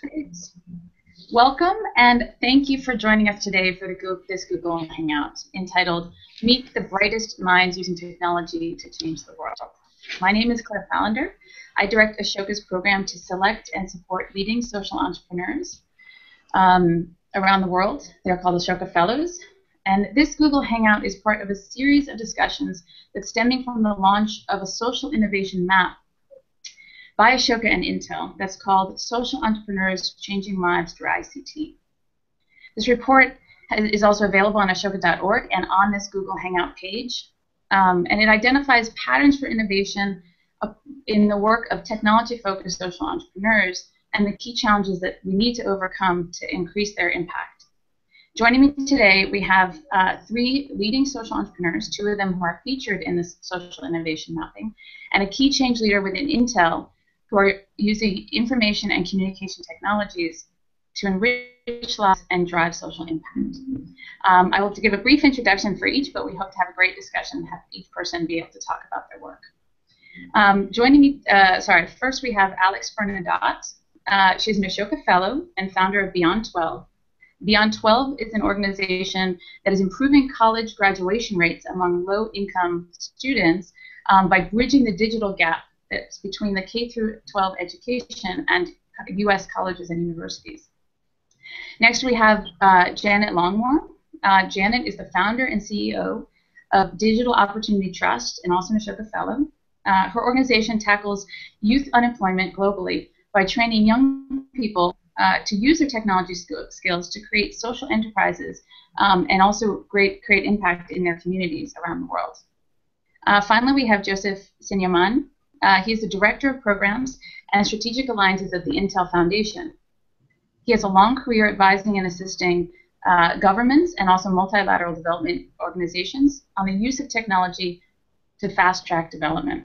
Great. Welcome and thank you for joining us today for this Google Hangout entitled Meet the Brightest Minds Using Technology to Change the World. My name is Claire Palander. I direct Ashoka's program to select and support leading social entrepreneurs around the world. They're called Ashoka Fellows. And this Google Hangout is part of a series of discussions that's stemming from the launch of a social innovation map by Ashoka and Intel that's called Social Entrepreneurs Changing Lives Through ICT. This report is also available on ashoka.org and on this Google Hangout page. And it identifies patterns for innovation in the work of technology-focused social entrepreneurs and the key challenges that we need to overcome to increase their impact. Joining me today, we have three leading social entrepreneurs, two of them who are featured in this social innovation mapping, and a key change leader within Intel who are using information and communication technologies to enrich lives and drive social impact. I will give a brief introduction for each, but we hope to have a great discussion and have each person be able to talk about their work. Joining me, first we have Alex Bernadotte. She's an Ashoka Fellow and founder of Beyond 12. Beyond 12 is an organization that is improving college graduation rates among low-income students by bridging the digital gap that's between the K-12 education and U.S. colleges and universities. Next, we have Janet Longmore. Janet is the founder and CEO of Digital Opportunity Trust and also an Ashoka Fellow. Her organization tackles youth unemployment globally by training young people to use their technology skills to create social enterprises and also create impact in their communities around the world. Finally, we have Joseph Nsengimana. He is the Director of Programs and Strategic Alliances of the Intel Foundation. He has a long career advising and assisting governments and also multilateral development organizations on the use of technology to fast-track development.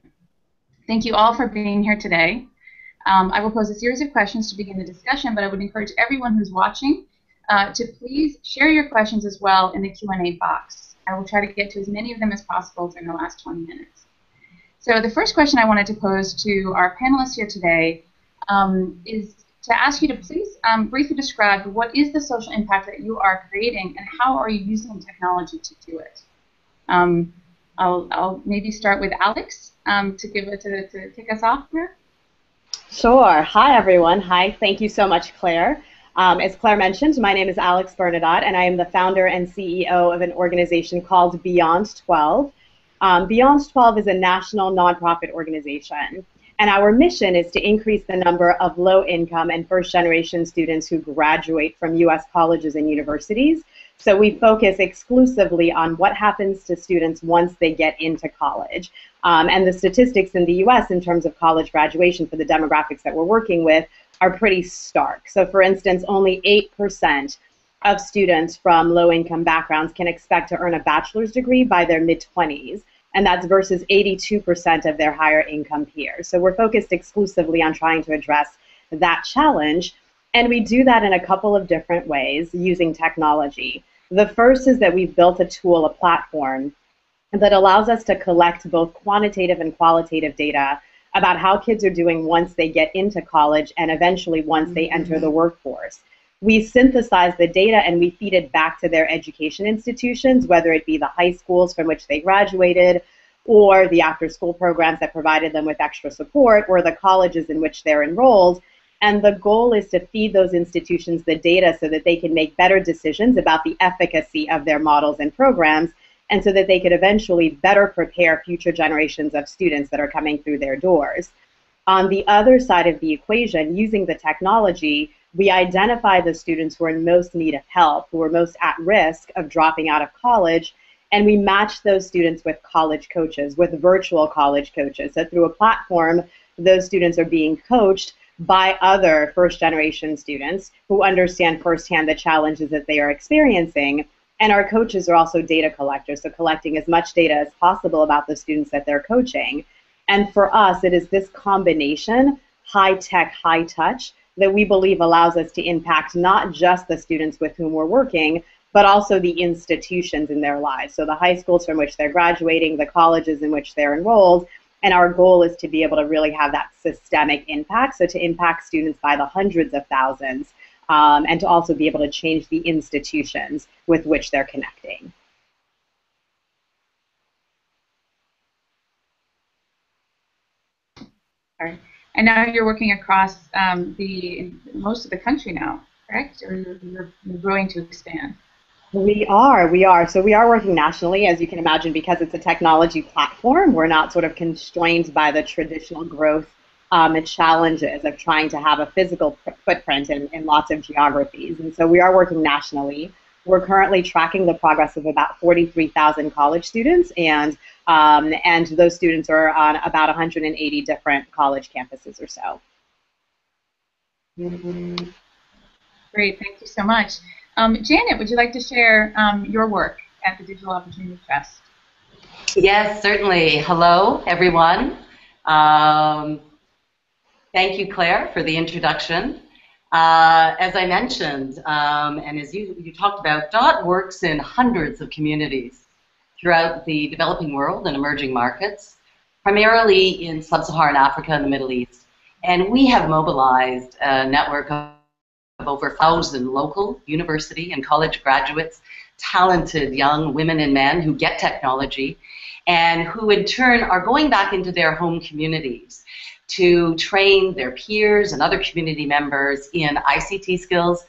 Thank you all for being here today. I will pose a series of questions to begin the discussion, but I would encourage everyone who's watching to please share your questions as well in the Q&A box. I will try to get to as many of them as possible during the last 20 minutes. So the first question I wanted to pose to our panelists here today is to ask you to please briefly describe what is the social impact that you are creating and how are you using technology to do it. I'll maybe start with Alex to kick us off here. Sure. Hi, everyone. Hi. Thank you so much, Claire. As Claire mentioned, my name is Alex Bernadotte, and I am the founder and CEO of an organization called Beyond 12. Beyond 12 is a national nonprofit organization, and our mission is to increase the number of low-income and first-generation students who graduate from U.S. colleges and universities. So we focus exclusively on what happens to students once they get into college. And the statistics in the U.S. in terms of college graduation for the demographics that we're working with are pretty stark. So for instance, only 8% of students from low-income backgrounds can expect to earn a bachelor's degree by their mid-20s, and that's versus 82% of their higher income peers. So we're focused exclusively on trying to address that challenge, and we do that in a couple of different ways using technology. The first is that we've built a tool, a platform, that allows us to collect both quantitative and qualitative data about how kids are doing once they get into college and eventually once they enter the workforce. We synthesize the data and we feed it back to their education institutions, whether it be the high schools from which they graduated, or the after-school programs that provided them with extra support, or the colleges in which they're enrolled. And the goal is to feed those institutions the data so that they can make better decisions about the efficacy of their models and programs, and so that they could eventually better prepare future generations of students that are coming through their doors. On the other side of the equation, using the technology, we identify the students who are in most need of help, who are most at risk of dropping out of college, and we match those students with college coaches, with virtual college coaches. So through a platform, those students are being coached by other first-generation students who understand firsthand the challenges that they are experiencing. And our coaches are also data collectors, so collecting as much data as possible about the students that they're coaching. And for us, it is this combination, high-tech, high-touch, that we believe allows us to impact not just the students with whom we're working, but also the institutions in their lives. So the high schools from which they're graduating, the colleges in which they're enrolled, And our goal is to be able to really have that systemic impact, so to impact students by the hundreds of thousands, and to also be able to change the institutions with which they're connecting. All right. And now you're working across most of the country now, correct? Or you're growing to expand? We are. So we are working nationally, as you can imagine, because it's a technology platform. We're not sort of constrained by the traditional growth and challenges of trying to have a physical footprint in lots of geographies. And so we are working nationally. We're currently tracking the progress of about 43,000 college students, and those students are on about 180 different college campuses or so. Great, thank you so much. Janet, would you like to share your work at the Digital Opportunity Trust? Yes, certainly. Hello, everyone. Thank you, Claire, for the introduction. As I mentioned, and as you talked about, DOT works in hundreds of communities throughout the developing world and emerging markets, primarily in sub-Saharan Africa and the Middle East. And we have mobilized a network of over 1,000 local university and college graduates, talented young women and men who get technology, and who in turn are going back into their home communities to train their peers and other community members in ICT skills,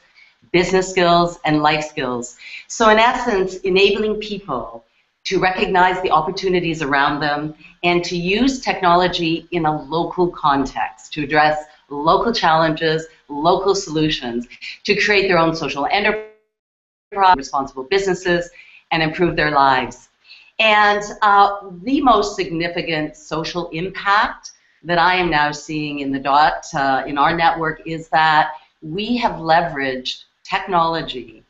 business skills, and life skills. So in essence, enabling people to recognize the opportunities around them and to use technology in a local context to address local challenges, local solutions, to create their own social enterprise, responsible businesses, and improve their lives. And the most significant social impact that I am now seeing in the DOT, in our network, is that we have leveraged technology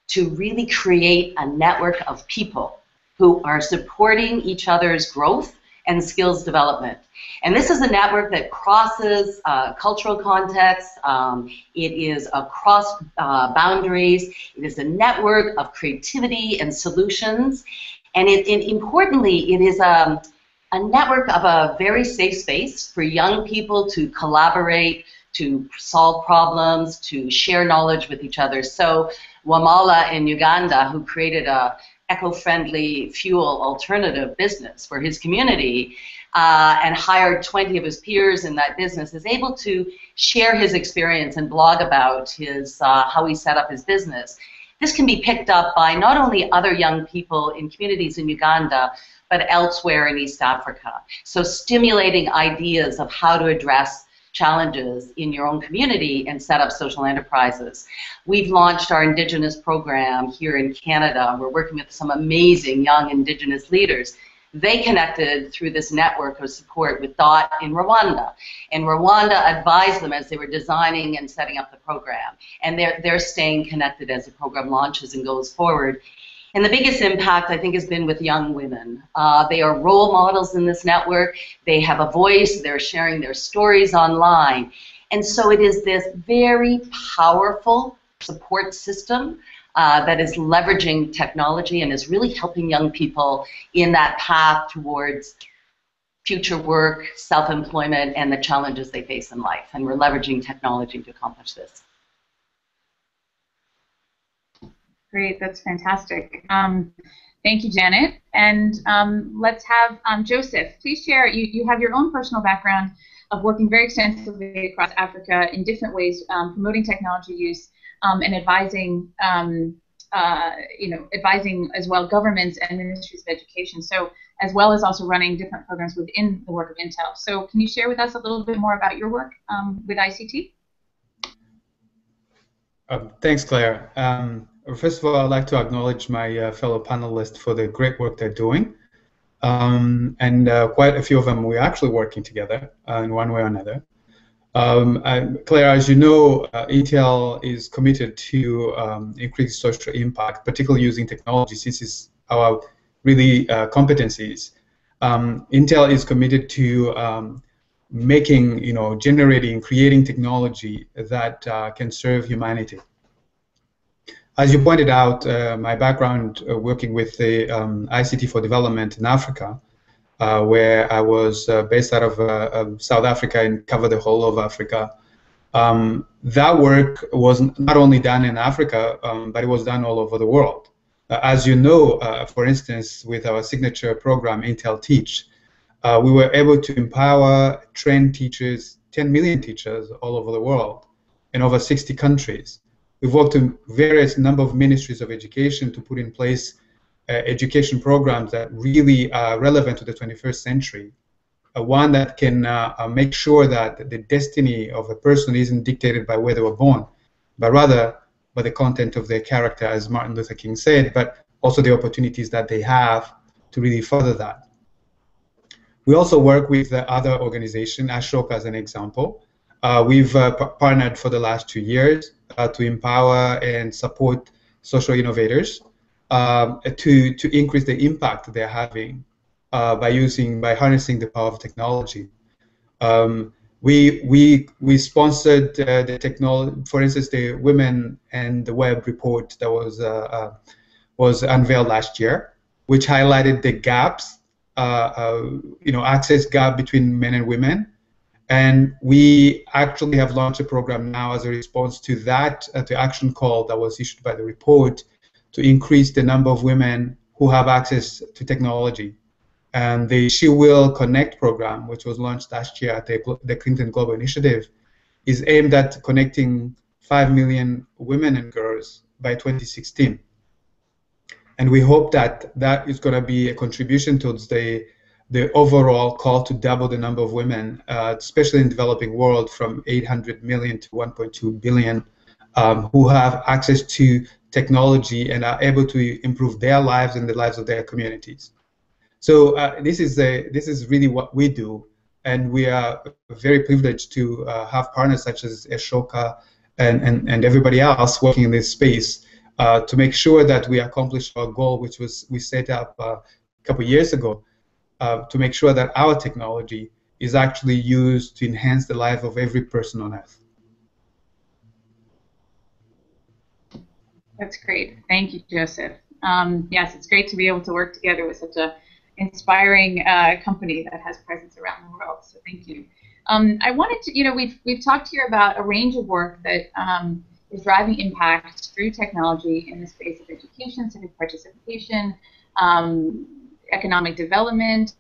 to really create a network of people who are supporting each other's growth and skills development. And this is a network that crosses cultural contexts, it is across boundaries, it is a network of creativity and solutions, and importantly, it is a network of a very safe space for young people to collaborate, to solve problems, to share knowledge with each other. So Wamala in Uganda, who created a eco-friendly fuel alternative business for his community and hired 20 of his peers in that business, is able to share his experience and blog about his how he set up his business. This can be picked up by not only other young people in communities in Uganda, but elsewhere in East Africa. So stimulating ideas of how to address challenges in your own community and set up social enterprises. We've launched our Indigenous program here in Canada. We're working with some amazing young Indigenous leaders. They connected through this network of support with DOT in Rwanda. And Rwanda advised them as they were designing and setting up the program. And they're staying connected as the program launches and goes forward. And the biggest impact, I think, has been with young women. They are role models in this network. They have a voice. They're sharing their stories online. And so it is this very powerful support system that is leveraging technology and is really helping young people in that path towards future work, self-employment, and the challenges they face in life. And we're leveraging technology to accomplish this. Great, that's fantastic. Thank you, Janet. And let's have Joseph. Please share, you have your own personal background of working very extensively across Africa in different ways, promoting technology use and advising, advising as well governments and ministries of education. So, as well as also running different programs within the work of Intel. So, can you share with us a little bit more about your work with ICT? Thanks, Claire. First of all, I'd like to acknowledge my fellow panelists for the great work they're doing. And quite a few of them, we're actually working together in one way or another. Claire, as you know, Intel is committed to increase social impact, particularly using technology, since it's our really competencies. Intel is committed to making, generating, creating technology that can serve humanity. As you pointed out, my background working with the ICT for development in Africa, where I was based out of South Africa and covered the whole of Africa. That work was not only done in Africa, but it was done all over the world. As you know, for instance, with our signature program, Intel Teach, we were able to empower, train teachers, 10 million teachers all over the world in over 60 countries. We've worked with various number of ministries of education to put in place education programs that really are relevant to the 21st century. One that can make sure that the destiny of a person isn't dictated by where they were born, but rather by the content of their character, as Martin Luther King said, but also the opportunities that they have to really further that. We also work with other organizations, Ashoka as an example. We've partnered for the last 2 years to empower and support social innovators to increase the impact they're having by harnessing the power of technology. We sponsored the technology, for instance, the Women and the Web report that was unveiled last year, which highlighted the gaps, access gap between men and women. And we actually have launched a program now as a response to that, the action call that was issued by the report, to increase the number of women who have access to technology. And the She Will Connect program, which was launched last year at the Clinton Global Initiative, is aimed at connecting 5 million women and girls by 2016. And we hope that that is going to be a contribution towards the overall call to double the number of women, especially in the developing world, from 800 million to 1.2 billion, who have access to technology and are able to improve their lives and the lives of their communities. So this is really what we do, and we are very privileged to have partners such as Ashoka and everybody else working in this space to make sure that we accomplish our goal, which was we set up a couple of years ago, to make sure that our technology is actually used to enhance the life of every person on Earth. That's great. Thank you, Joseph. Yes, it's great to be able to work together with such a inspiring company that has presence around the world. So thank you. I wanted to, we've talked here about a range of work that is driving impact through technology in the space of education, civic participation, economic development.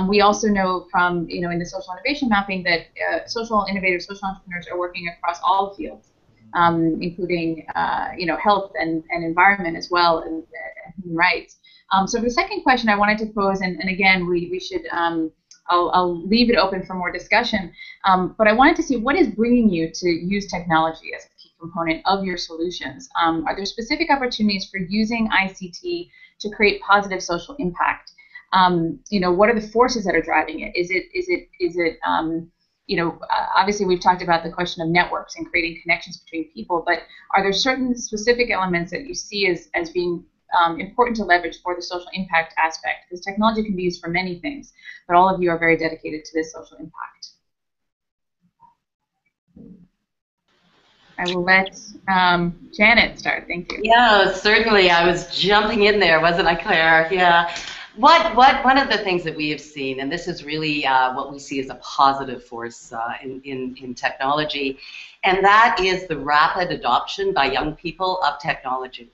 We also know from, in the social innovation mapping that social innovators, social entrepreneurs are working across all fields, including, health and environment as well, and human rights. So for the second question I wanted to pose, and again, we should, I'll leave it open for more discussion, but I wanted to see what is bringing you to use technology as a key component of your solutions. Are there specific opportunities for using ICT to create positive social impact? What are the forces that are driving it? Is it obviously we've talked about the question of networks and creating connections between people, but are there certain specific elements that you see as being important to leverage for the social impact aspect? Because technology can be used for many things, but all of you are very dedicated to this social impact. I will let Janet start. Thank you. Yeah, certainly. I was jumping in there, wasn't I, Claire? Yeah. One of the things that we have seen, and this is really what we see as a positive force in technology, and that is the rapid adoption by young people of technology.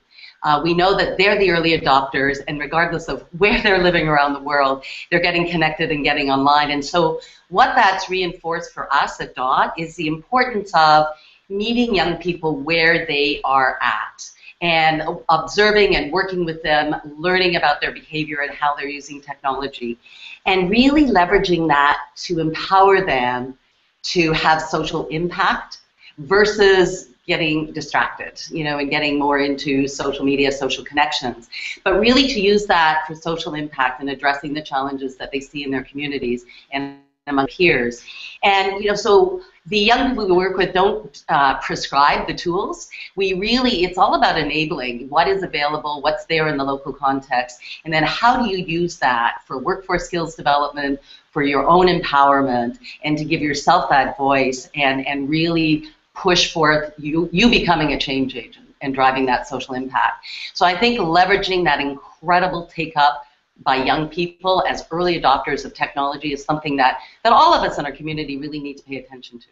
We know that they're the early adopters, and regardless of where they're living around the world, they're getting connected and getting online. And so what that's reinforced for us at DOT is the importance of meeting young people where they are at, and observing and working with them, learning about their behavior and how they're using technology, and really leveraging that to empower them to have social impact versus getting distracted, and getting more into social media, social connections, but really to use that for social impact and addressing the challenges that they see in their communities and among peers. And so the young people we work with don't prescribe the tools. It's all about enabling what is available, what's there in the local context, and then how do you use that for workforce skills development, for your own empowerment, and to give yourself that voice and really push forth you becoming a change agent and driving that social impact. So I think leveraging that incredible take-up by young people as early adopters of technology is something that all of us in our community really need to pay attention to.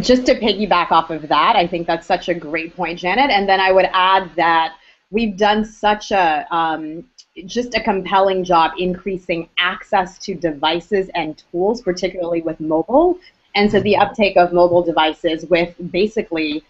Just to piggyback off of that, I think that's such a great point, Janet. And then I would add that we've done such a just a compelling job increasing access to devices and tools, particularly with mobile. And so the uptake of mobile devices with basically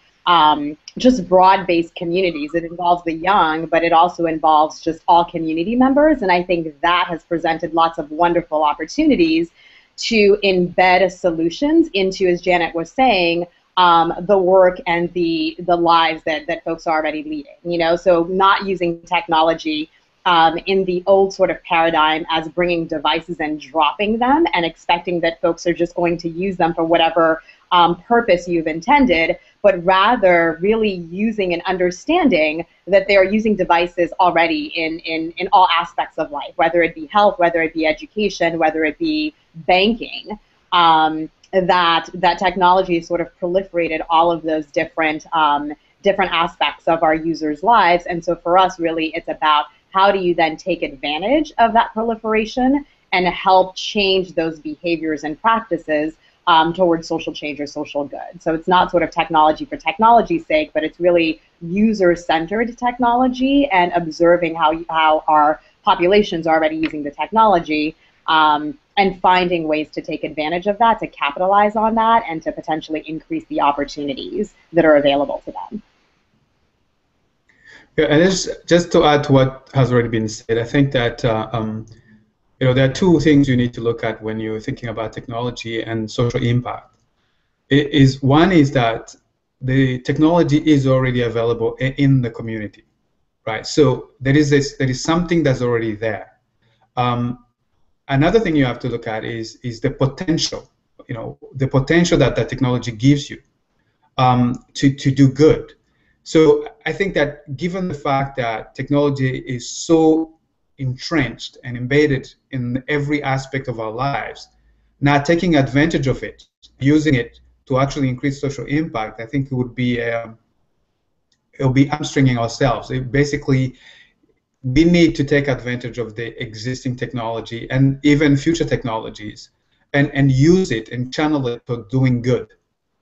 just broad-based communities. It involves the young, but it also involves just all community members. And I think that has presented lots of wonderful opportunities to embed solutions into, as Janet was saying, the work and the lives that folks are already leading. You know, so not using technology in the old sort of paradigm as bringing devices and dropping them and expecting that folks are just going to use them for whatever purpose you've intended, but rather really using and understanding that they are using devices already in all aspects of life, whether it be health, whether it be education, whether it be banking, that technology has sort of proliferated all of those different aspects of our users' lives. And so for us, really, it's about how do you then take advantage of that proliferation and help change those behaviors and practices towards social change or social good. So it's not sort of technology for technology's sake, but it's really user-centered technology and observing how our populations are already using the technology and finding ways to take advantage of that, to capitalize on that, and to potentially increase the opportunities that are available to them. Yeah, and just to add to what has already been said, I think that you know, there are two things you need to look at when you're thinking about technology and social impact. One is that the technology is already available in the community, right? So there is something that's already there. Another thing you have to look at is the potential, you know, the potential that that technology gives you to do good. So I think that given the fact that technology is so entrenched and embedded in every aspect of our lives, now taking advantage of it, using it to actually increase social impact, I think it would be it'll be hamstringing ourselves. Basically, we need to take advantage of the existing technology and even future technologies and use it and channel it to doing good.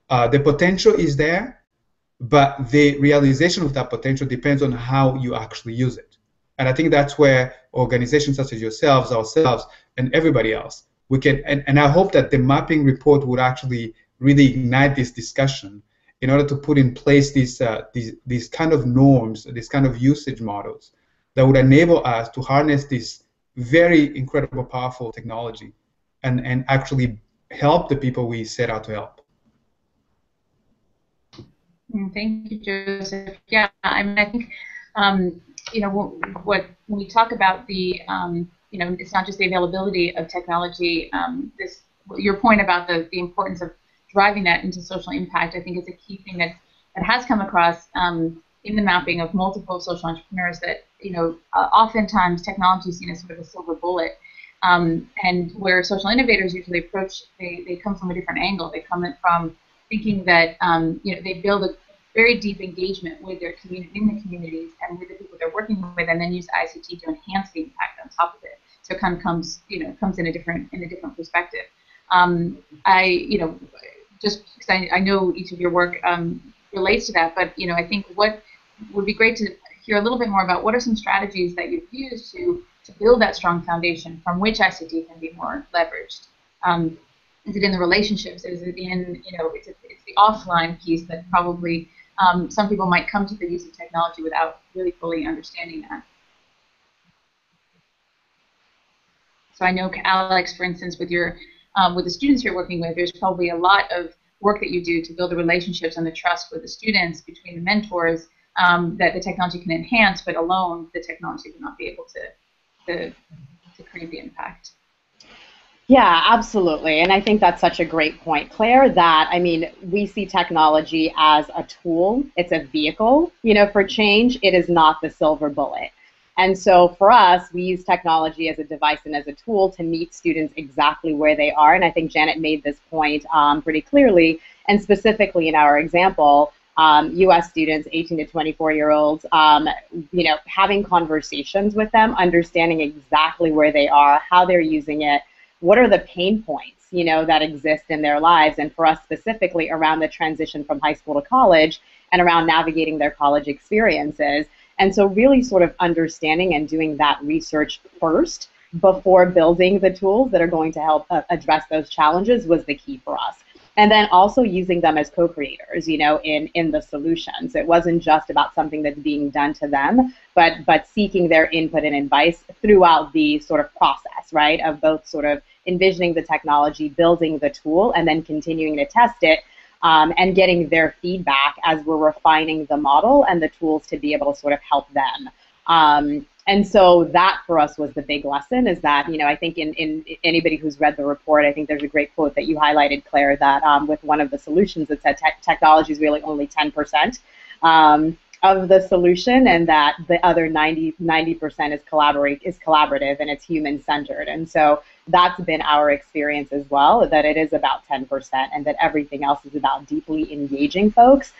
The potential is there, but the realization of that potential depends on how you actually use it. And I think that's where organizations such as yourselves, ourselves, and everybody else, we can, and I hope that the mapping report would actually really ignite this discussion in order to put in place these kind of norms, these kind of usage models that would enable us to harness this very incredible, powerful technology and actually help the people we set out to help. Thank you, Joseph. Yeah, I mean, I think, you know, when we talk about the, you know, it's not just the availability of technology. Your point about the importance of driving that into social impact, I think, is a key thing that has come across in the mapping of multiple social entrepreneurs. That, you know, oftentimes technology is seen as sort of a silver bullet, and where social innovators usually approach, they come from a different angle. They come from thinking that you know, they build a very deep engagement with their community, in the communities, and with the people they're working with, and then use ICT to enhance the impact on top of it. So it kind of comes in a different perspective. You know, just because I know each of your work relates to that, but, you know, I think what would be great to hear a little bit more about, what are some strategies that you've used to build that strong foundation from which ICT can be more leveraged. Is it in the relationships? Is it in, you know, it's the offline piece that probably some people might come to the use of technology without really fully understanding that. So I know, Alex, for instance, with the students you're working with, there's probably a lot of work that you do to build the relationships and the trust with the students, between the mentors, that the technology can enhance, but alone the technology will not be able to create the impact. Yeah, absolutely. And I think that's such a great point, Claire, that, I mean, we see technology as a tool. It's a vehicle, you know, for change. It is not the silver bullet. And so for us, we use technology as a device and as a tool to meet students exactly where they are. And I think Janet made this point pretty clearly. And specifically in our example, U.S. students, 18 to 24-year-olds, having conversations with them, understanding exactly where they are, how they're using it, what are the pain points, that exist in their lives, and for us specifically around the transition from high school to college and around navigating their college experiences. And so really sort of understanding and doing that research first before building the tools that are going to help address those challenges was the key for us. And then also using them as co-creators, in the solutions. It wasn't just about something that's being done to them, but seeking their input and advice throughout the sort of process, right, of both sort of envisioning the technology, building the tool, and then continuing to test it, and getting their feedback as we're refining the model and the tools to be able to sort of help them. And so that for us was the big lesson, is that, I think in anybody who's read the report, I think there's a great quote that you highlighted, Claire, that with one of the solutions that said technology is really only 10% of the solution, and that the other 90% is collaborative and it's human-centered. And so that's been our experience as well, that it is about 10% and that everything else is about deeply engaging folks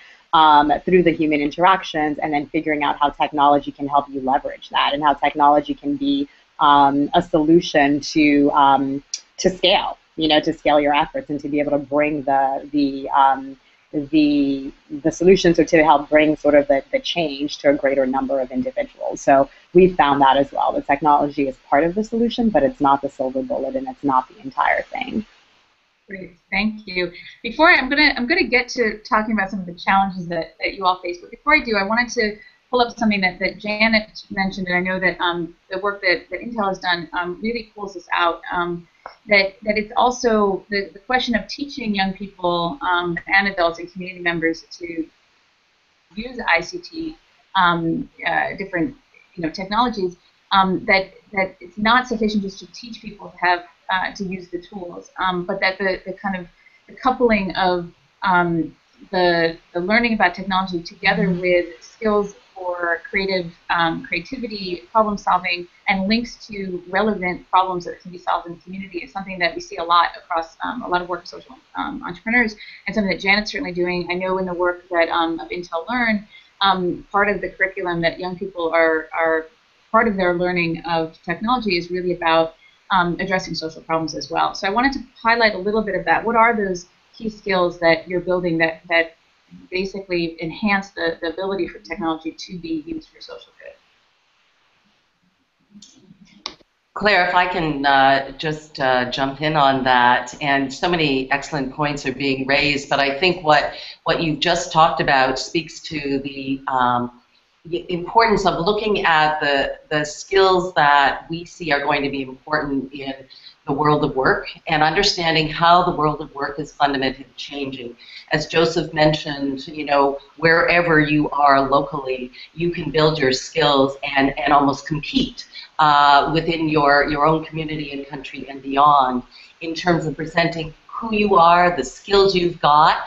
through the human interactions, and then figuring out how technology can help you leverage that, and how technology can be a solution to scale, to scale your efforts and to be able to bring the solutions, or to help bring sort of the change to a greater number of individuals. So we've found that as well. The technology is part of the solution, but it's not the silver bullet, and it's not the entire thing. Great, thank you. Before I'm gonna get to talking about some of the challenges that you all face, but before I do, I wanted to pull up something that Janet mentioned, and I know that the work that Intel has done really pulls this out. That it's also the question of teaching young people and adults and community members to use ICT, different technologies. That it's not sufficient just to teach people to have to use the tools, but that the kind of the coupling of the learning about technology together with skills for creativity, problem solving, and links to relevant problems that can be solved in the community is something that we see a lot across a lot of work with social entrepreneurs, and something that Janet's certainly doing. I know in the work that of Intel Learn, part of the curriculum that young people are part of their learning of technology is really about addressing social problems as well. So I wanted to highlight a little bit of that. What are those key skills that you're building that basically enhance the ability for technology to be used for social good? Claire, if I can just jump in on that, and so many excellent points are being raised, but I think what you've just talked about speaks to the importance of looking at the skills that we see are going to be important in the world of work, and understanding how the world of work is fundamentally changing. As Joseph mentioned, wherever you are locally, you can build your skills and almost compete within your own community and country and beyond, in terms of presenting who you are, the skills you've got,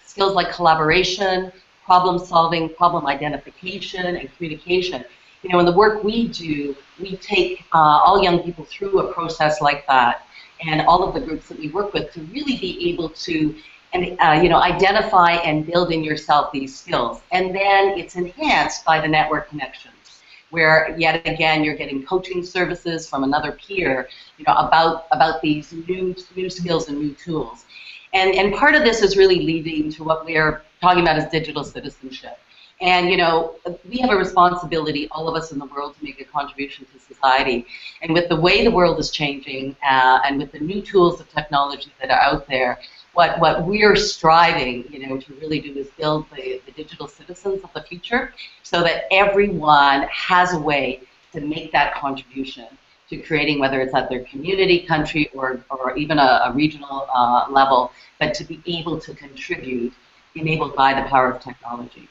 skills like collaboration, problem solving, problem identification, and communication. In the work we do, we take all young people through a process like that, and all of the groups that we work with, to really be able to identify and build in yourself these skills. And then it's enhanced by the network connections, where yet again you're getting coaching services from another peer, about these new skills and new tools. And part of this is really leading to what we are talking about as digital citizenship. And we have a responsibility, all of us in the world, to make a contribution to society. And with the way the world is changing, and with the new tools of technology that are out there, what we're striving, to really do is build the digital citizens of the future, so that everyone has a way to make that contribution to creating, whether it's at their community, country, or even a regional level, but to be able to contribute, enabled by the power of technology.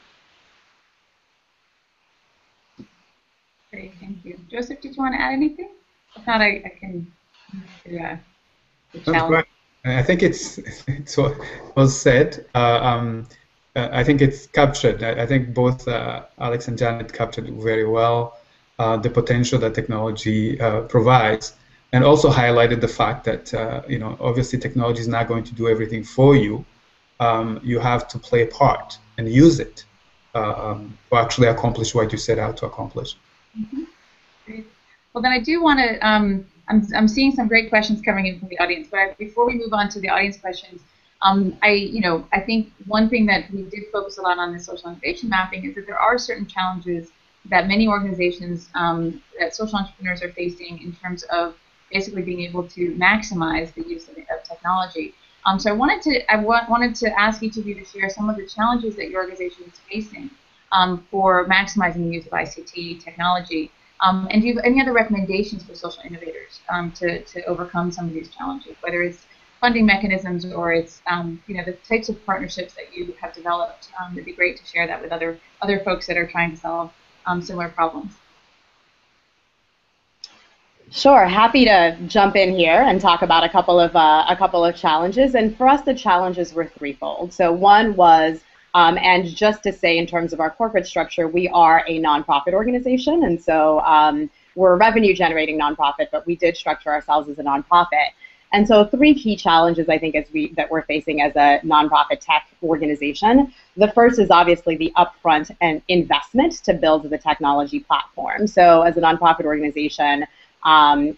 Great, thank you. Joseph, did you want to add anything? If not, I can move to the challenge. I think it's well said. I think it's captured. I think both Alex and Janet captured very well the potential that technology provides, and also highlighted the fact that obviously technology is not going to do everything for you, you have to play a part and use it to actually accomplish what you set out to accomplish. Mm-hmm. Great. Well, then I do want to, I'm seeing some great questions coming in from the audience, but before we move on to the audience questions, I think one thing that we did focus a lot on the social innovation mapping is that there are certain challenges that many organizations, that social entrepreneurs are facing in terms of basically being able to maximize the use of technology. So I wanted to ask each of you to share some of the challenges that your organization is facing for maximizing the use of ICT technology. And do you have any other recommendations for social innovators to overcome some of these challenges, whether it's funding mechanisms or it's the types of partnerships that you have developed? It'd be great to share that with other folks that are trying to solve similar problems. Sure, happy to jump in here and talk about a couple of challenges. And for us, the challenges were threefold. So one was, and just to say in terms of our corporate structure, we are a nonprofit organization, and so we're a revenue-generating nonprofit, but we did structure ourselves as a nonprofit. And so three key challenges I think that we're facing as a nonprofit tech organization. The first is obviously the upfront and investment to build the technology platform. So as a nonprofit organization, trying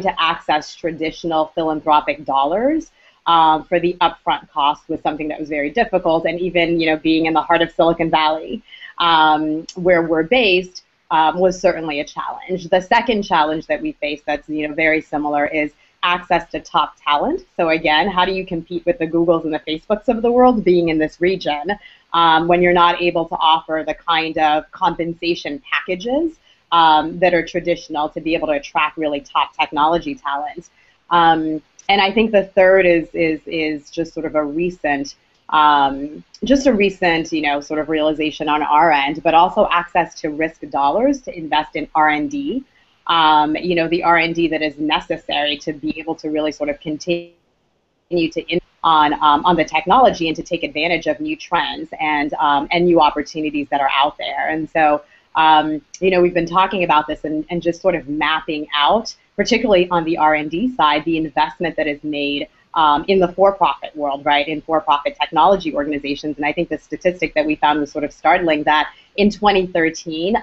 to access traditional philanthropic dollars for the upfront cost was something that was very difficult. And even being in the heart of Silicon Valley, where we're based, was certainly a challenge. The second challenge that we face that's very similar is access to top talent. So again, how do you compete with the Googles and the Facebooks of the world being in this region when you're not able to offer the kind of compensation packages that are traditional to be able to attract really top technology talent? And I think the third is just sort of a recent sort of realization on our end, but also access to risk dollars to invest in R&D. The R&D that is necessary to be able to really sort of continue to on the technology and to take advantage of new trends and new opportunities that are out there. And so, we've been talking about this and just sort of mapping out, particularly on the R&D side, the investment that is made in the for-profit world, right, in for-profit technology organizations. And I think the statistic that we found was sort of startling, that in 2013,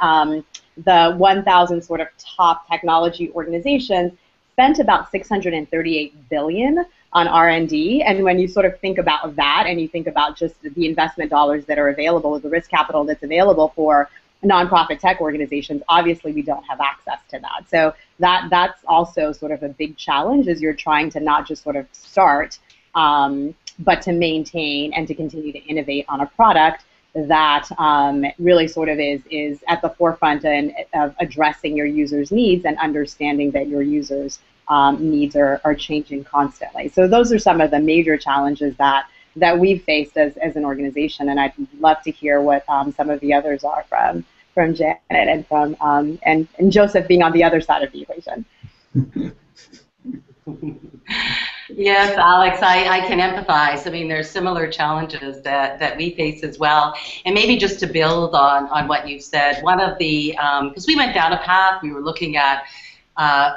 the 1,000 sort of top technology organizations spent about $638 billion on R&D. And when you sort of think about that and you think about just the investment dollars that are available, the risk capital that's available for nonprofit tech organizations, obviously we don't have access to that. So that's also sort of a big challenge, as you're trying to not just sort of start, but to maintain and to continue to innovate on a product that really sort of is at the forefront of addressing your users' needs and understanding that your users' needs are changing constantly. So those are some of the major challenges that we've faced as an organization, and I'd love to hear what some of the others are from Janet and from and Joseph being on the other side of the equation. Yes, Alex, I can empathize. I mean, there's similar challenges that we face as well. And maybe just to build on what you said, one of the, because we went down a path, we were looking at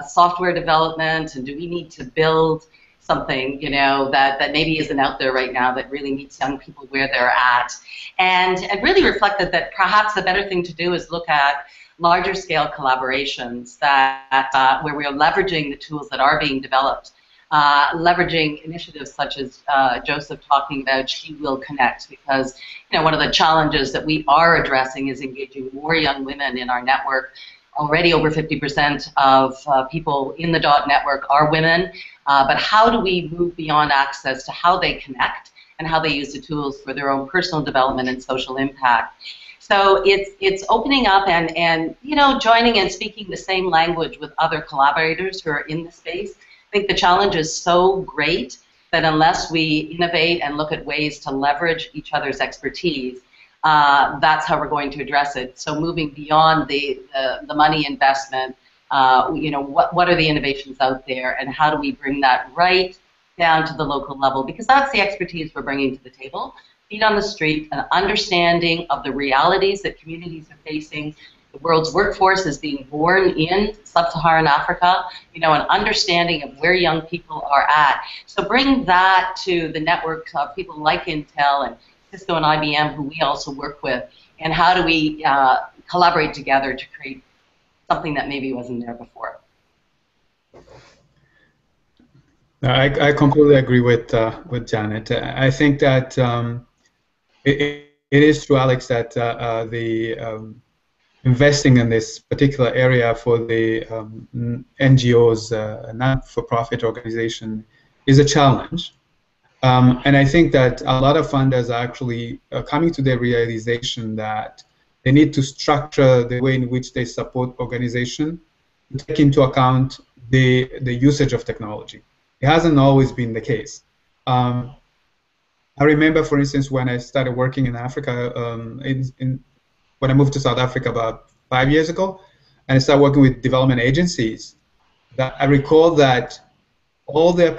software development, and do we need to build something, that maybe isn't out there right now that really meets young people where they're at. And really reflected that perhaps the better thing to do is look at larger scale collaborations that where we are leveraging the tools that are being developed, leveraging initiatives such as Joseph talking about She Will Connect, because one of the challenges that we are addressing is engaging more young women in our network. Already over 50% of people in the DOT network are women, but how do we move beyond access to how they connect and how they use the tools for their own personal development and social impact? So it's opening up and joining and speaking the same language with other collaborators who are in the space. I think the challenge is so great that unless we innovate and look at ways to leverage each other's expertise, that's how we're going to address it. So moving beyond the money investment, what are the innovations out there, and how do we bring that right down to the local level? Because that's the expertise we're bringing to the table. Feet on the street, an understanding of the realities that communities are facing, the world's workforce is being born in sub-Saharan Africa, you know, an understanding of where young people are at. So bring that to the network of people like Intel and Cisco and IBM, who we also work with, and how do we collaborate together to create something that maybe wasn't there before. I completely agree with Janet. I think that it is true, Alex, that the investing in this particular area for the NGOs, not-for-profit organization, is a challenge. And I think that a lot of funders are actually coming to the realization that they need to structure the way in which they support organization to take into account the usage of technology. It hasn't always been the case. I remember, for instance, when I started working in Africa, when I moved to South Africa about 5 years ago, and I started working with development agencies, that I recall that all their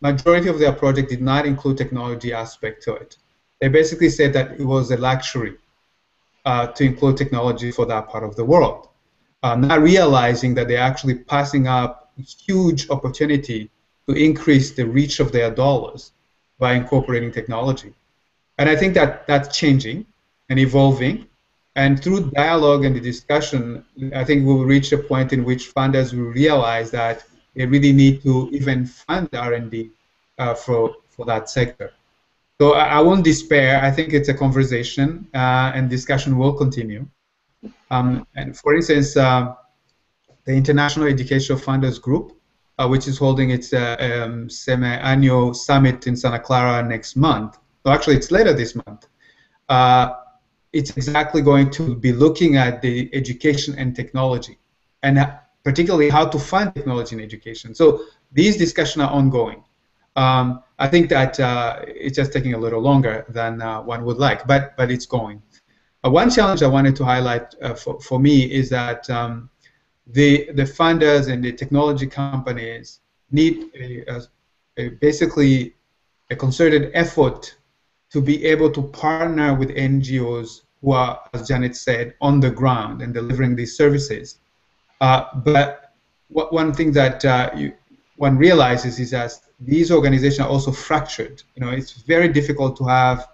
majority of their project did not include technology aspect to it. They basically said that it was a luxury to include technology for that part of the world, not realizing that they're actually passing up huge opportunity to increase the reach of their dollars by incorporating technology. And I think that that's changing and evolving. And through dialogue and the discussion, I think we'll reach a point in which funders will realize that they really need to even fund R&D for that sector. So I won't despair. I think it's a conversation, and discussion will continue. And for instance, the International Educational Funders Group, which is holding its semi-annual summit in Santa Clara next month. So actually, it's later this month. It's exactly going to be looking at the education and technology, and particularly how to fund technology in education. So these discussions are ongoing. I think that it's just taking a little longer than one would like, but it's going. One challenge I wanted to highlight for me is that the funders and the technology companies need basically a concerted effort to be able to partner with NGOs who are, as Janet said, on the ground and delivering these services. But one thing that one realizes is that these organizations are also fractured. You know, it's very difficult to have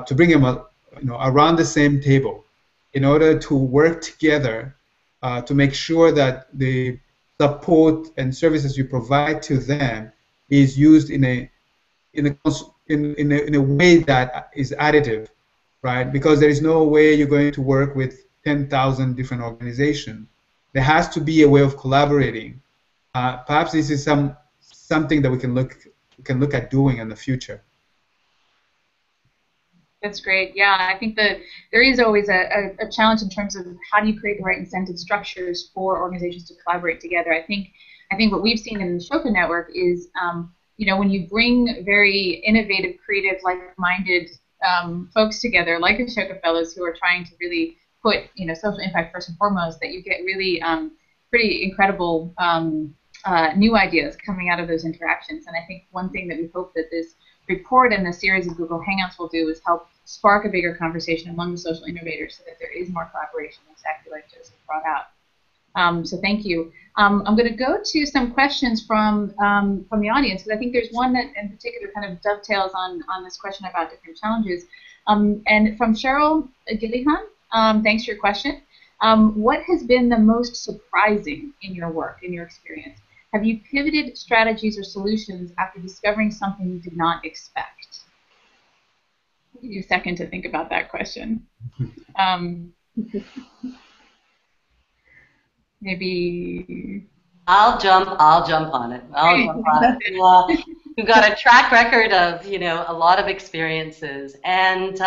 to bring them, around the same table in order to work together to make sure that the support and services you provide to them is used in a way that is additive, right? Because there is no way you're going to work with 10,000 different organizations. There has to be a way of collaborating. Perhaps this is something that we can look at doing in the future. That's great. Yeah, I think that there is always a challenge in terms of how do you create the right incentive structures for organizations to collaborate together. I think what we've seen in the Ashoka network is, when you bring very innovative, creative, like-minded folks together, like Ashoka Fellows, who are trying to really put social impact first and foremost, that you get really pretty incredible new ideas coming out of those interactions. And I think one thing that we hope that this report and the series of Google Hangouts will do is help spark a bigger conversation among the social innovators so that there is more collaboration, exactly like Joseph brought out. So thank you. I'm going to go to some questions from the audience, because I think there's one that in particular kind of dovetails on this question about different challenges. And from Cheryl Gillihan, thanks for your question. What has been the most surprising in your work, in your experience? Have you pivoted strategies or solutions after discovering something you did not expect? I'll give you a second to think about that question. Maybe. I'll jump on it. We've got a track record of, a lot of experiences. And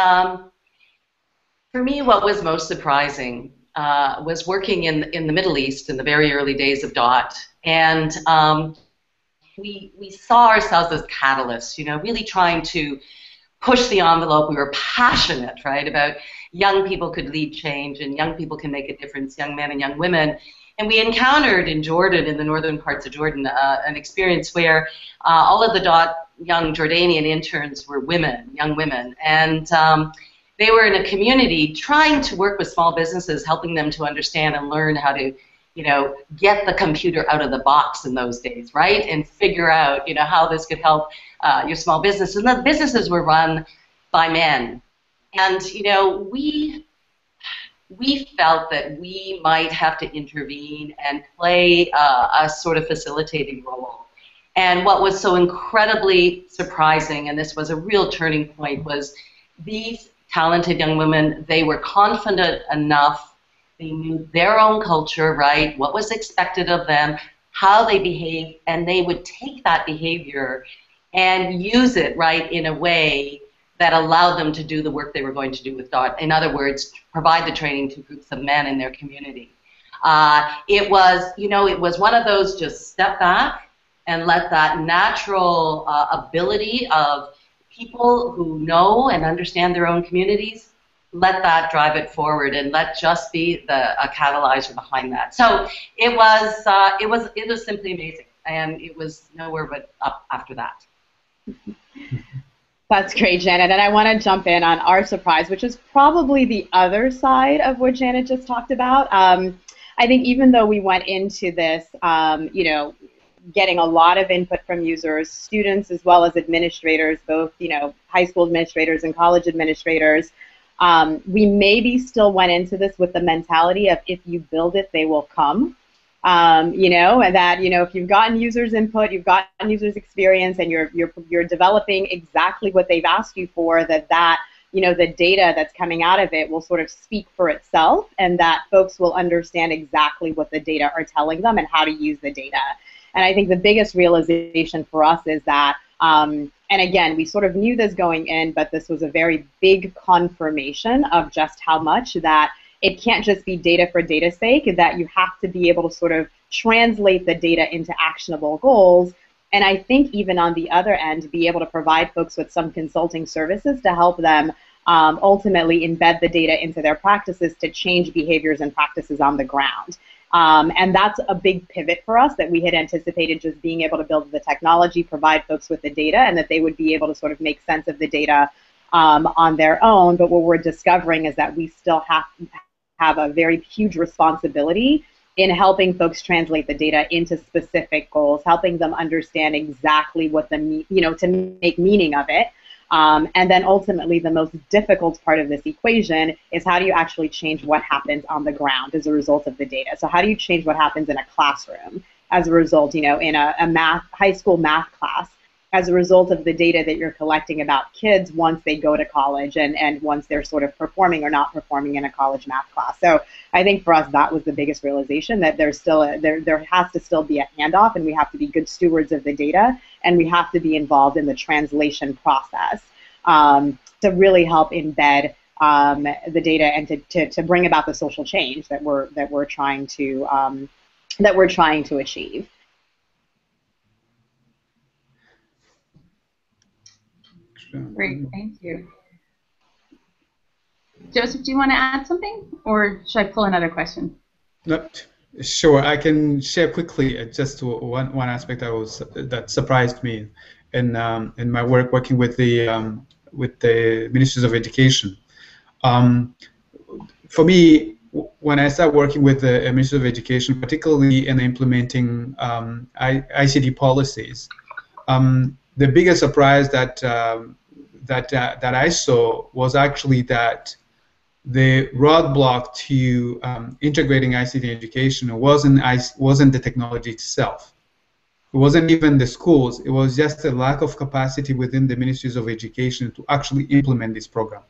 for me, what was most surprising was working in the Middle East in the very early days of DOT. And we saw ourselves as catalysts, really trying to push the envelope. We were passionate, right, about young people could lead change and young people can make a difference, young men and young women. And we encountered in Jordan, in the northern parts of Jordan, an experience where all of the DOT young Jordanian interns were women, young women. And they were in a community trying to work with small businesses, helping them to understand and learn how to, you know, get the computer out of the box in those days, right? And figure out, you know, how this could help your small business. And the businesses were run by men. And, you know, we felt that we might have to intervene and play a sort of facilitating role. And what was so incredibly surprising, and this was a real turning point, was these talented young women, they were confident enough, they knew their own culture, right, what was expected of them, how they behaved, and they would take that behavior and use it, right, in a way that allowed them to do the work they were going to do with DOT. In other words, provide the training to groups of men in their community. It was, you know, it was one of those just step back and let that natural ability of people who know and understand their own communities, let that drive it forward and let just be a catalyzer behind that. So it was simply amazing, and it was nowhere but up after that. That's great, Janet. And I want to jump in on our surprise, which is probably the other side of what Janet just talked about. I think even though we went into this, you know, getting a lot of input from users, students as well as administrators, both, you know, high school administrators and college administrators, we maybe still went into this with the mentality of if you build it, they will come. You know, and that, you know, if you've gotten users' input, you've gotten users' experience, and you're developing exactly what they've asked you for, that you know, the data that's coming out of it will sort of speak for itself, and that folks will understand exactly what the data are telling them and how to use the data. And I think the biggest realization for us is that, and again, we sort of knew this going in, but this was a very big confirmation of just how much that it can't just be data for data's sake, that you have to be able to sort of translate the data into actionable goals. And I think even on the other end, be able to provide folks with some consulting services to help them ultimately embed the data into their practices to change behaviors and practices on the ground. And that's a big pivot for us, that we had anticipated just being able to build the technology, provide folks with the data, and that they would be able to sort of make sense of the data on their own. But what we're discovering is that we still have a very huge responsibility in helping folks translate the data into specific goals, helping them understand exactly what you know, to make meaning of it. And then ultimately the most difficult part of this equation is how do you actually change what happens on the ground as a result of the data? So how do you change what happens in a classroom as a result, you know, in a high school math class, as a result of the data that you're collecting about kids once they go to college and once they're sort of performing or not performing in a college math class. So I think for us that was the biggest realization, that there's still there has to still be a handoff, and we have to be good stewards of the data, and we have to be involved in the translation process to really help embed the data and to bring about the social change that we're trying to achieve. Great, thank you. Joseph, do you want to add something, or should I pull another question? No, sure, I can share quickly just one aspect that surprised me in my work working with the ministries of education. For me, when I started working with the ministry of education, particularly in implementing ICT policies, the biggest surprise that I saw was actually that the roadblock to integrating ICT education wasn't the technology itself. It wasn't even the schools. It was just a lack of capacity within the ministries of education to actually implement this program.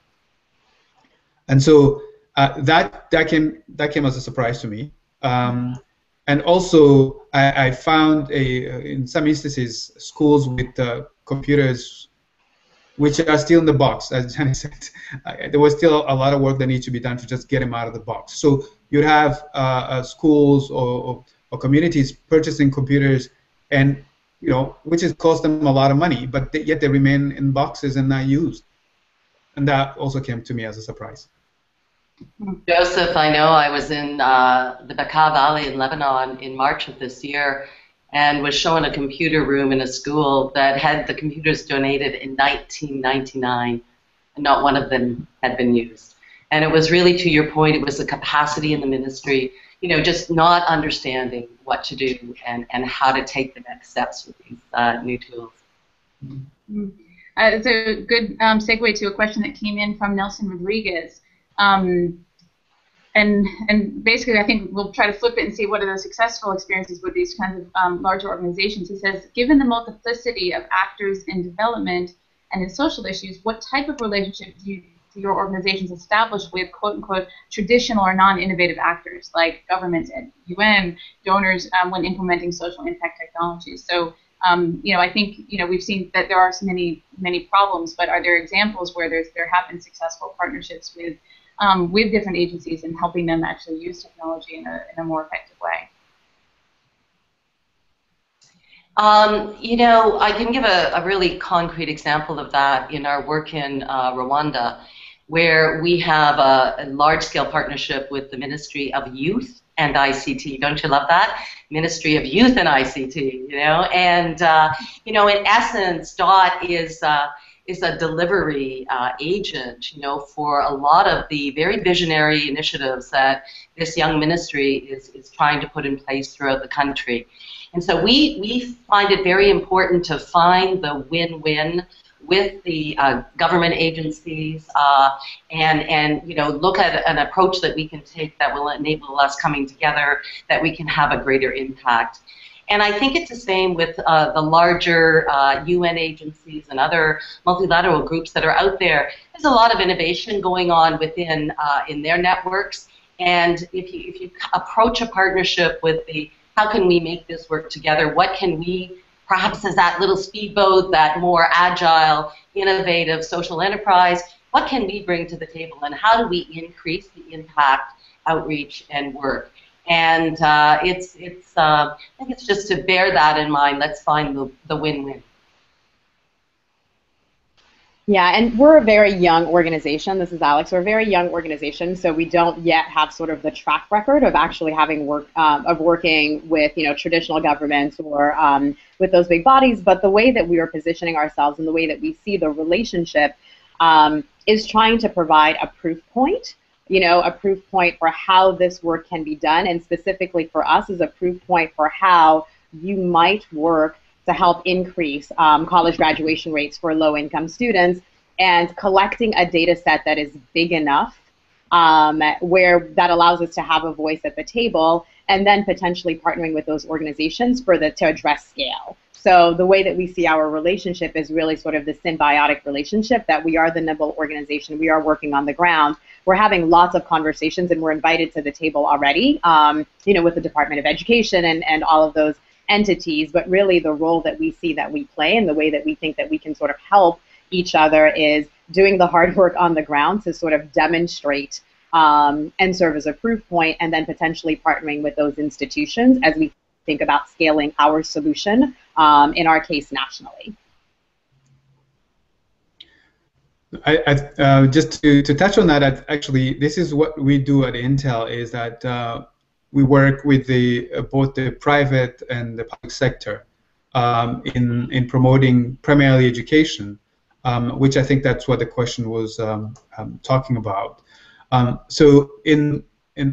And so that came as a surprise to me. And also, I found in some instances schools with computers which are still in the box, as Janet said. There was still a lot of work that needs to be done to just get them out of the box. So you'd have schools or communities purchasing computers, and which has cost them a lot of money, but yet they remain in boxes and not used. And that also came to me as a surprise. Joseph, I know I was in the Bekaa Valley in Lebanon in March of this year, and was shown a computer room in a school that had the computers donated in 1999. and not one of them had been used. And it was really, to your point, it was the capacity in the ministry, just not understanding what to do and how to take the next steps with these new tools. It's a good segue to a question that came in from Nelson Rodriguez. And basically, I think we'll try to flip it and see what are the successful experiences with these kinds of larger organizations. He says, given the multiplicity of actors in development and in social issues, what type of relationship do your organizations establish with quote-unquote traditional or non-innovative actors like governments and UN donors when implementing social impact technologies? So, I think we've seen that there are many problems, but are there examples where there have been successful partnerships with different agencies and helping them actually use technology in a more effective way? I can give a really concrete example of that in our work in Rwanda, where we have a large-scale partnership with the Ministry of Youth and ICT. Don't you love that? Ministry of Youth and ICT, And, in essence, DOT is a delivery agent, for a lot of the very visionary initiatives that this young ministry is trying to put in place throughout the country. And so we find it very important to find the win-win with the government agencies and look at an approach that we can take that will enable us coming together, that we can have a greater impact. And I think it's the same with the larger UN agencies and other multilateral groups that are out there. There's a lot of innovation going on within in their networks. And if you approach a partnership with the, how can we make this work together? What can we, perhaps as that little speedboat, that more agile, innovative social enterprise, what can we bring to the table? And how do we increase the impact, outreach, and work? And I think it's just to bear that in mind. Let's find the win-win. Yeah, and we're a very young organization. This is Alex. We're a very young organization, so we don't yet have sort of the track record of actually having working with traditional governments or with those big bodies. But the way that we are positioning ourselves and the way that we see the relationship is trying to provide a proof point. A proof point for how this work can be done, and specifically for us is a proof point for how you might work to help increase college graduation rates for low-income students, and collecting a data set that is big enough where that allows us to have a voice at the table, and then potentially partnering with those organizations to address scale. So the way that we see our relationship is really sort of the symbiotic relationship, that we are the nimble organization, we are working on the ground. We're having lots of conversations, and we're invited to the table already, with the Department of Education and all of those entities. But really the role that we see that we play and the way that we think that we can sort of help each other is doing the hard work on the ground to sort of demonstrate and serve as a proof point, and then potentially partnering with those institutions as we think about scaling our solution, in our case, nationally. Just to touch on that, actually, this is what we do at Intel, is that we work with both the private and the public sector in promoting primarily education, which I think that's what the question was talking about. So in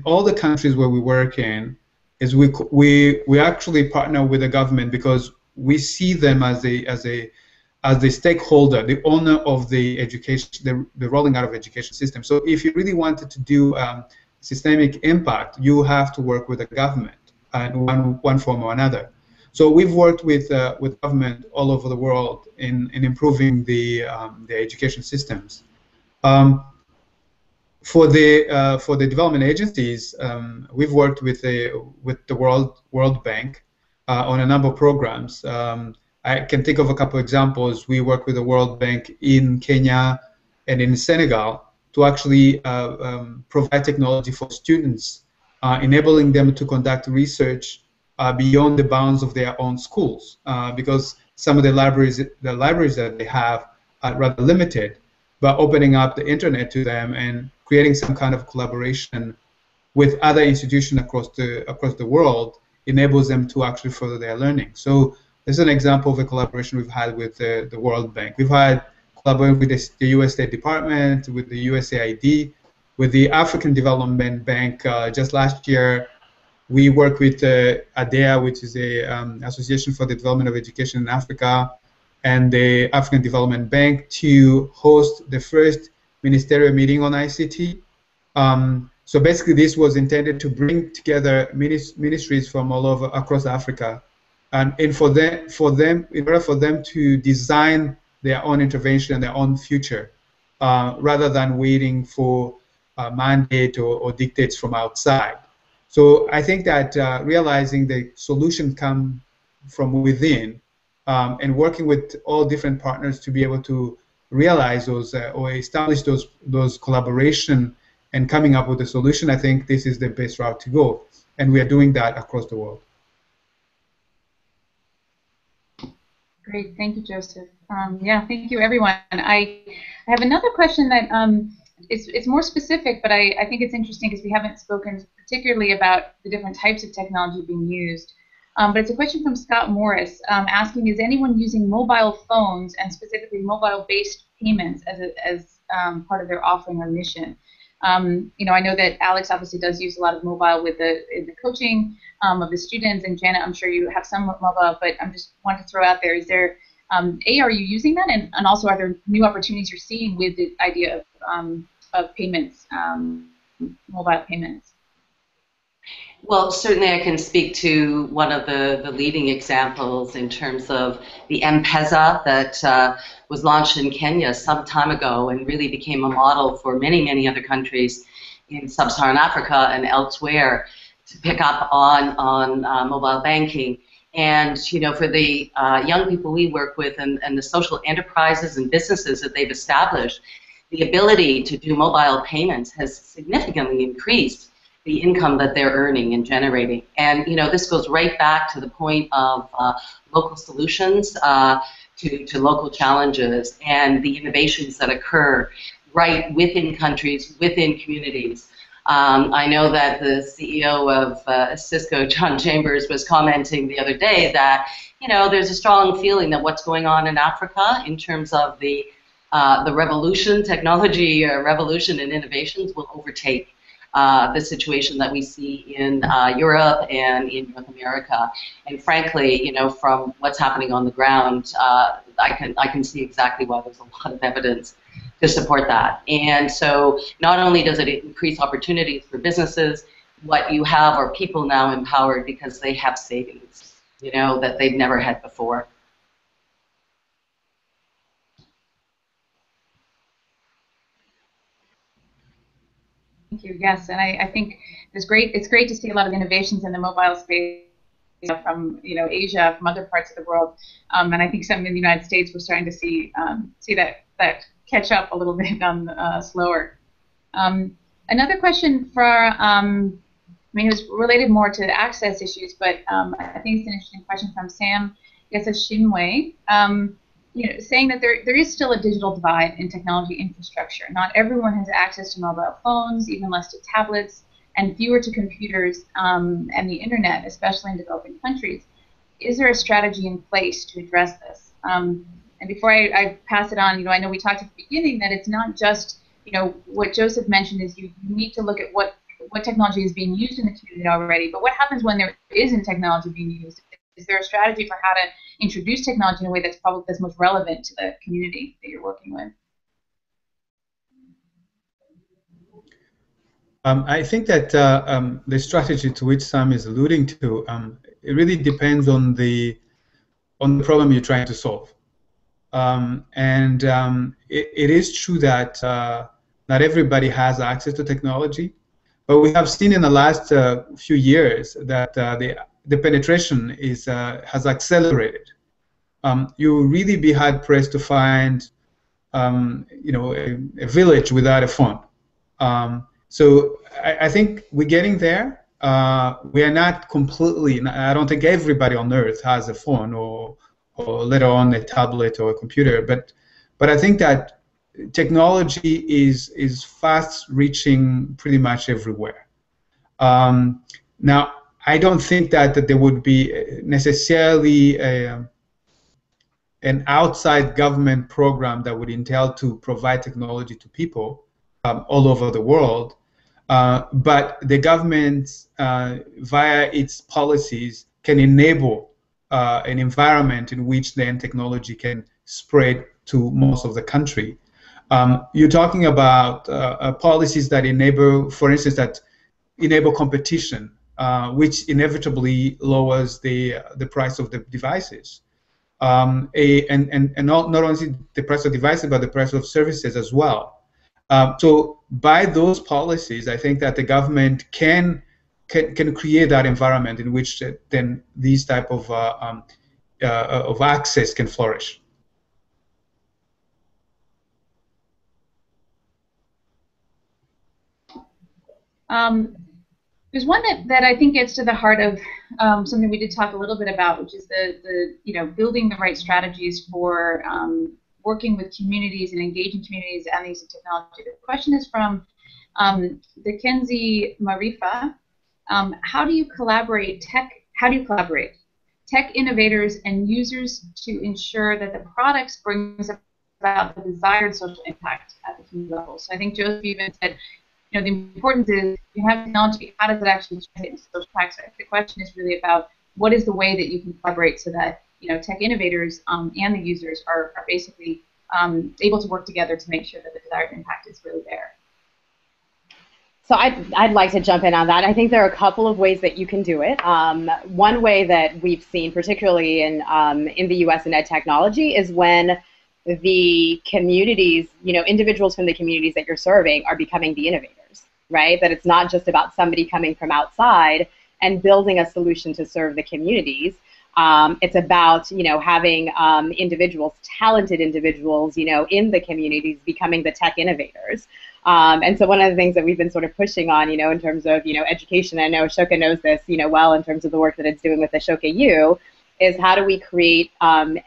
all the countries where we work in, is we actually partner with the government because we see them as the stakeholder, the owner of the education, the rolling out of education system. So if you really wanted to do systemic impact, you have to work with the government in one form or another. So we've worked with government all over the world in improving the education systems. For the development agencies, we've worked with the World Bank on a number of programs. I can think of a couple of examples. We work with the World Bank in Kenya and in Senegal to actually provide technology for students, enabling them to conduct research beyond the bounds of their own schools, because some of the libraries that they have are rather limited. But opening up the internet to them and creating some kind of collaboration with other institutions across the world enables them to actually further their learning. So this is an example of a collaboration we've had with the World Bank. We've had collaborate with the U.S. State Department, with the USAID, with the African Development Bank. Just last year, we worked with ADEA, which is a Association for the Development of Education in Africa, and the African Development Bank to host the first ministerial meeting on ICT. So basically, this was intended to bring together ministries from all over across Africa, and in order for them to design their own intervention and their own future, rather than waiting for a mandate or dictates from outside. So I think that realizing the solution come from within, and working with all different partners to be able to realize those or establish those collaboration and coming up with a solution, I think this is the best route to go, and we are doing that across the world. Great, thank you, Joseph. Yeah, thank you, everyone. I have another question that it's more specific, but I think it's interesting because we haven't spoken particularly about the different types of technology being used. But it's a question from Scott Morris asking, is anyone using mobile phones and specifically mobile-based payments as part of their offering or mission? You know, I know that Alex obviously does use a lot of mobile with in the coaching of the students, and Janet, I'm sure you have some mobile, but I'm just want to throw out there, is there, A, are you using that, and also are there new opportunities you're seeing with the idea of payments, mobile payments? Well, certainly I can speak to one of the leading examples in terms of the M-Pesa that was launched in Kenya some time ago and really became a model for many, many other countries in sub-Saharan Africa and elsewhere to pick up on mobile banking. And, you know, for the young people we work with and the social enterprises and businesses that they've established, the ability to do mobile payments has significantly increased the income that they're earning and generating. And, you know, this goes right back to the point of local solutions to local challenges and the innovations that occur right within countries, within communities. I know that the CEO of Cisco, John Chambers, was commenting the other day that, you know, there's a strong feeling that what's going on in Africa in terms of the revolution, technology revolution and innovations will overtake the situation that we see in Europe and in North America. And frankly, you know, from what's happening on the ground, I can see exactly why there's a lot of evidence to support that. And so not only does it increase opportunities for businesses, what you have are people now empowered because they have savings, you know, that they've never had before. Thank you. Yes, and I think it's great to see a lot of innovations in the mobile space from, you know, Asia, from other parts of the world, and I think some in the United States we're starting to see that catch up a little bit slower. Another question for I mean, it was related more to access issues, but I think it's an interesting question from Sam Yesashimwe. You know, saying that there is still a digital divide in technology infrastructure. Not everyone has access to mobile phones, even less to tablets, and fewer to computers and the internet, especially in developing countries. Is there a strategy in place to address this? And before I pass it on, you know, I know we talked at the beginning that it's not just, you know, what Joseph mentioned is you need to look at what technology is being used in the community already, but what happens when there isn't technology being used? Is there a strategy for how to introduce technology in a way that's probably most relevant to the community that you're working with? I think that the strategy to which Sam is alluding to, it really depends on the problem you're trying to solve. It is true that not everybody has access to technology, but we have seen in the last few years that the penetration has accelerated. You will really be hard pressed to find, you know, a village without a phone. So I think we're getting there. We are not completely. I don't think everybody on Earth has a phone or let alone a tablet or a computer. But I think that technology is fast reaching pretty much everywhere. Now, I don't think that there would be necessarily a an outside government program that would entail to provide technology to people all over the world. But the government, via its policies, can enable an environment in which then technology can spread to most of the country. You're talking about policies that enable, for instance, that enable competition, which inevitably lowers the price of the devices. And not only the price of devices, but the price of services as well. So by those policies, I think that the government can create that environment in which then these type of access can flourish. There's one that I think gets to the heart of something we did talk a little bit about, which is the building the right strategies for working with communities and engaging communities and the use of technology. The question is from Dickenzie Marifa. How do you collaborate tech innovators and users to ensure that the products brings about the desired social impact at the community level? So I think Joseph even said, the importance is you have technology, how does it actually translate into social impact? So the question is really about what is the way that you can collaborate so that tech innovators and the users are basically able to work together to make sure that the desired impact is really there. So I'd like to jump in on that. I think there are a couple of ways that you can do it. One way that we've seen, particularly in the U.S. and ed technology, is when the communities, individuals from the communities that you're serving are becoming the innovators, right? That it's not just about somebody coming from outside and building a solution to serve the communities. It's about, having individuals, talented individuals, in the communities becoming the tech innovators. And so one of the things that we've been sort of pushing on, in terms of, education, I know Ashoka knows this, well, in terms of the work that it's doing with Ashoka U, is how do we create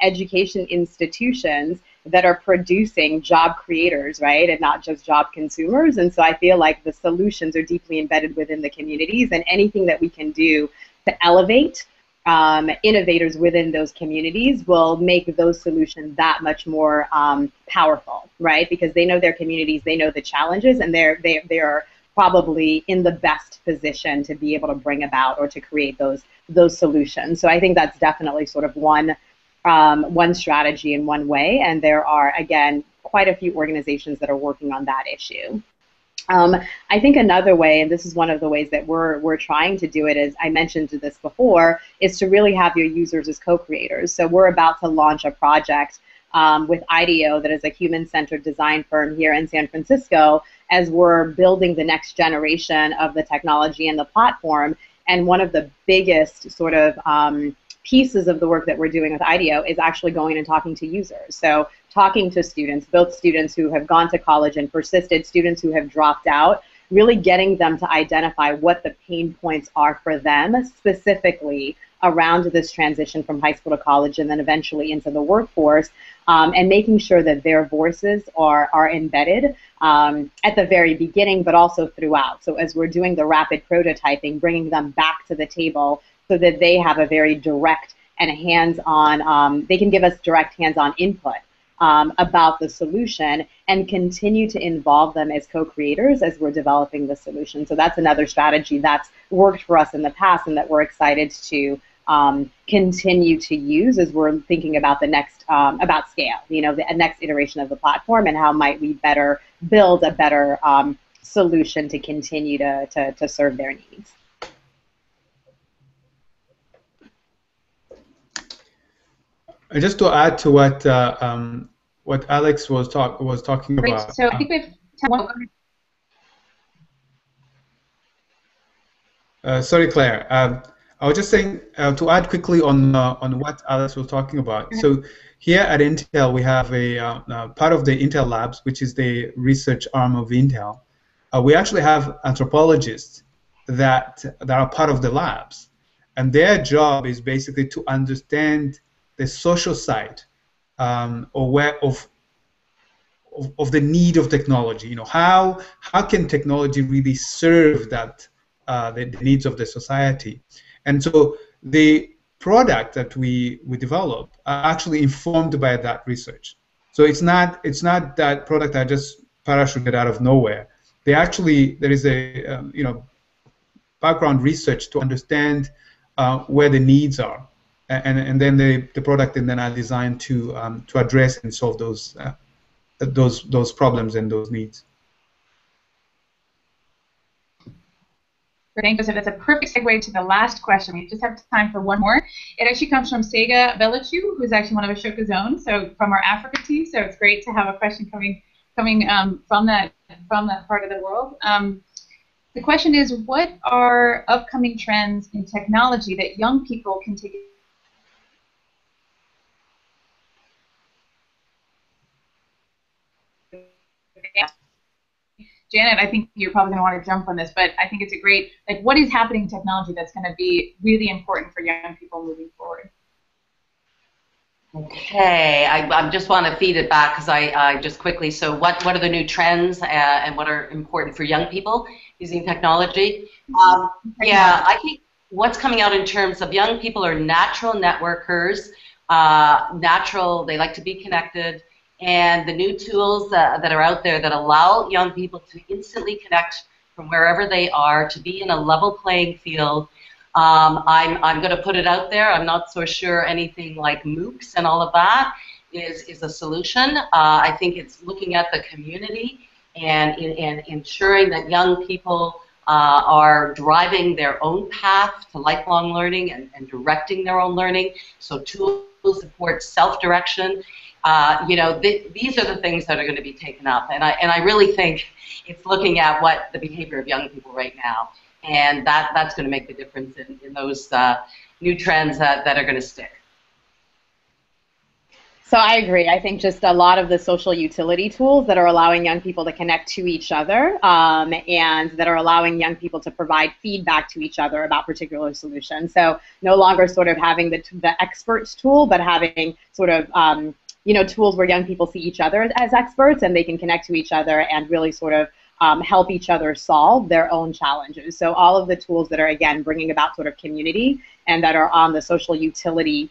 education institutions that are producing job creators, right, and not just job consumers. And so I feel like the solutions are deeply embedded within the communities, and anything that we can do to elevate innovators within those communities will make those solutions that much more powerful, right? Because they know their communities, they know the challenges, and they are probably in the best position to be able to bring about or to create those solutions. So I think that's definitely sort of one strategy in one way, and there are, again, quite a few organizations that are working on that issue. I think another way, and this is one of the ways that we're trying to do it, as I mentioned this before, is to really have your users as co-creators. So we're about to launch a project with IDEO, that is a human-centered design firm here in San Francisco, as we're building the next generation of the technology and the platform. And one of the biggest sort of pieces of the work that we're doing with IDEO is actually going and talking to users. So talking to students, both students who have gone to college and persisted, students who have dropped out, really getting them to identify what the pain points are for them specifically around this transition from high school to college and then eventually into the workforce, and making sure that their voices are embedded at the very beginning, but also throughout. So as we're doing the rapid prototyping, bringing them back to the table so that they have a very direct and hands-on, they can give us direct hands-on input about the solution and continue to involve them as co-creators as we're developing the solution. So that's another strategy that's worked for us in the past and that we're excited to continue to use as we're thinking about the next, about scale, the next iteration of the platform and how might we better build a better solution to continue to serve their needs. Just to add to what Alex was talking Great. about. So I think we have time. Sorry, Claire. I was just saying to add quickly on what Alex was talking about. So here at Intel, we have a part of the Intel Labs, which is the research arm of Intel. We actually have anthropologists that are part of the labs, and their job is basically to understand the social side of the need of technology. How can technology really serve that the needs of the society? And so product that we develop are actually informed by that research. So it's not that product that just parachuted out of nowhere. There is a background research to understand where the needs are, and then the product and then are designed to address and solve those problems and those needs. Thank you, Joseph. That's a perfect segue to the last question. We just have time for one more. It actually comes from Sega Belichu, who's actually one of Ashoka's own, so from our Africa team. So it's great to have a question coming from that part of the world. The question is, what are upcoming trends in technology that young people can take? Janet, I think you're probably going to want to jump on this, but I think it's a great, like, what is happening in technology that's going to be really important for young people moving forward? Okay, I just want to feed it back because I just quickly, so what are the new trends and what are important for young people using technology? Yeah, I think what's coming out in terms of young people are natural networkers, they like to be connected, and the new tools that are out there that allow young people to instantly connect from wherever they are, to be in a level playing field. I'm going to put it out there. I'm not so sure anything like MOOCs and all of that is a solution. I think it's looking at the community and ensuring that young people are driving their own path to lifelong learning and directing their own learning. So tools support self-direction. These are the things that are going to be taken up, and I really think it's looking at what the behavior of young people right now, and that's going to make the difference in those new trends that are going to stick. So I agree. I think just a lot of the social utility tools that are allowing young people to connect to each other and that are allowing young people to provide feedback to each other about particular solutions. So no longer sort of having the experts tool, but having sort of tools where young people see each other as experts and they can connect to each other and really sort of help each other solve their own challenges. So all of the tools that are, again, bringing about sort of community and that are on the social utility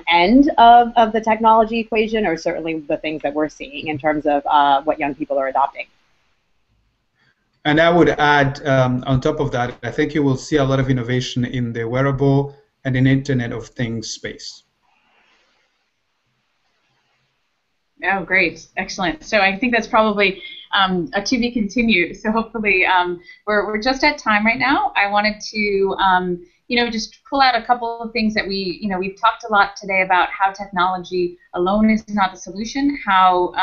end of the technology equation are certainly the things that we're seeing in terms of what young people are adopting. And I would add, on top of that, I think you will see a lot of innovation in the wearable and in Internet of Things space. Oh, great. Excellent. So I think that's probably a to be continued. So hopefully we're just at time right now. I wanted to just pull out a couple of things that we've talked a lot today about how technology alone is not the solution, how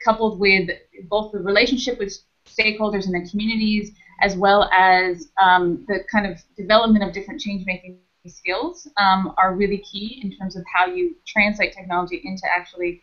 coupled with both the relationship with stakeholders in the communities as well as the kind of development of different change-making skills are really key in terms of how you translate technology into actually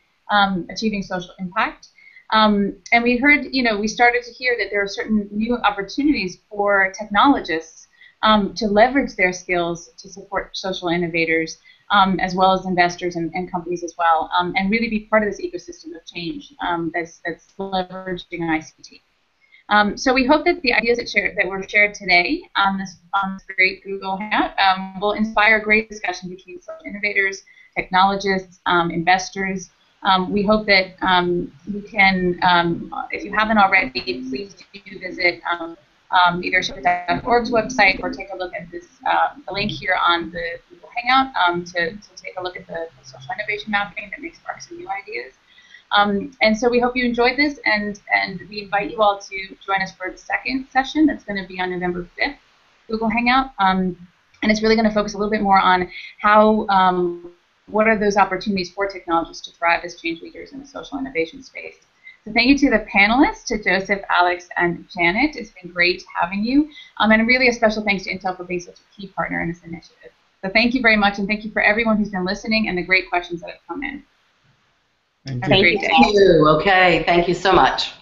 achieving social impact. And we heard, we started to hear that there are certain new opportunities for technologists to leverage their skills to support social innovators, as well as investors and companies as well, and really be part of this ecosystem of change that's leveraging ICT. So we hope that the ideas that were shared today on this great Google Hangout will inspire a great discussion between social innovators, technologists, investors. We hope that you can, if you haven't already, please do visit either Ashoka.org's website or take a look at this, the link here on the Google Hangout to take a look at the social innovation mapping that may spark some new ideas. And so we hope you enjoyed this, and we invite you all to join us for the second session that's going to be on November 5th, Google Hangout. And it's really going to focus a little bit more on how, what are those opportunities for technologists to thrive as change leaders in the social innovation space. So thank you to the panelists, to Joseph, Alex, and Janet. It's been great having you. And really a special thanks to Intel for being such a key partner in this initiative. So thank you very much, and thank you for everyone who's been listening and the great questions that have come in. Thank Have a you. great day. Thank you. Okay, thank you so much.